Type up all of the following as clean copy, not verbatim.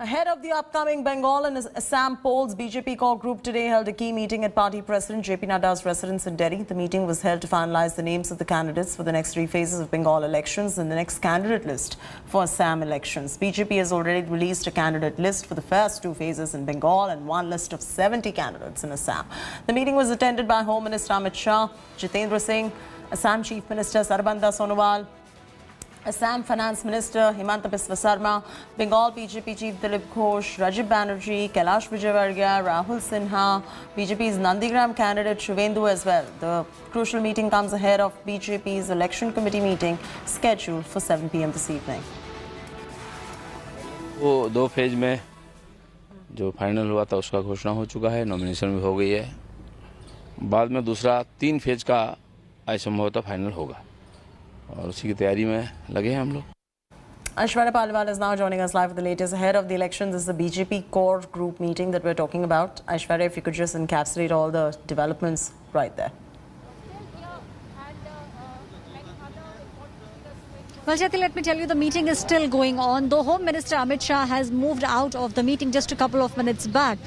Ahead of the upcoming Bengal and Assam polls, BJP core group today held a key meeting at party president JP Nadda's residence in Delhi. The meeting was held to finalize the names of the candidates for the next three phases of Bengal elections and the next candidate list for Assam elections. BJP has already released a candidate list for the first two phases in Bengal and one list of 70 candidates in Assam. The meeting was attended by Home Minister Amit Shah, Jitendra Singh, Assam Chief Minister Sarabanda Sonowal, Assam Finance Minister Himanta Biswa Sarma, Bengal BJP Chief Dilip Ghosh, Rajiv Banerjee, Kailash Vijayvargiya, Rahul Sinha, BJP's Nandigram candidate Shuvendu as well. The crucial meeting comes ahead of BJP's election committee meeting scheduled for 7 p.m. this evening. वो दो phase में जो final हुआ था उसका घोषणा हो चुका है, नॉमिनेशन भी हो गई है। बाद में दूसरा 3 फेज का संभवतः फाइनल होगा और उसी की तैयारी में लगे हैं हम लोग। Aishwarya Paliwal is now joining us live with the latest ahead of the elections. This is the BJP core group meeting that we're talking about. Aishwarya, if you could just encapsulate all the developments right there. Well, Jyoti, let me tell you, the meeting is still going on. The Home Minister Amit Shah has moved out of the meeting just a couple of minutes back.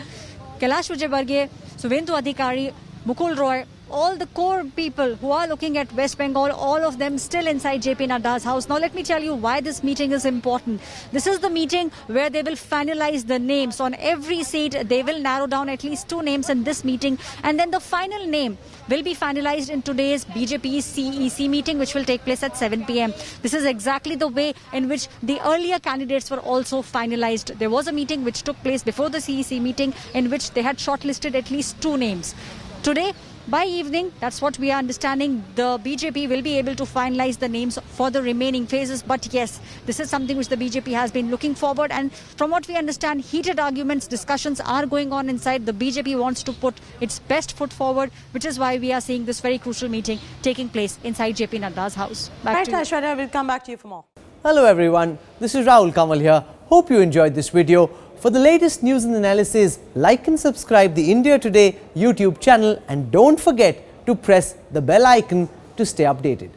Kailash Vijayvargiya, Suvendu Adhikari, Mukul Roy, all the core people who are looking at West Bengal, all of them still inside JP Nadda's house. Now, let me tell you why this meeting is important. This is the meeting where they will finalize the names. On every seat, they will narrow down at least 2 names in this meeting. And then the final name will be finalized in today's BJP CEC meeting, which will take place at 7 p.m. This is exactly the way in which the earlier candidates were also finalized. There was a meeting which took place before the CEC meeting in which they had shortlisted at least 2 names. Today, by evening, that's what we are understanding, the BJP will be able to finalize the names for the remaining phases. But yes, this is something which the BJP has been looking forward. And from what we understand, heated arguments, discussions are going on inside. The BJP wants to put its best foot forward, which is why we are seeing this very crucial meeting taking place inside JP Nadda's house. Right, Aishwarya, we'll come back to you for more. Hello everyone, this is Rahul Kamal here. Hope you enjoyed this video. For the latest news and analysis, like and subscribe the India Today YouTube channel and don't forget to press the bell icon to stay updated.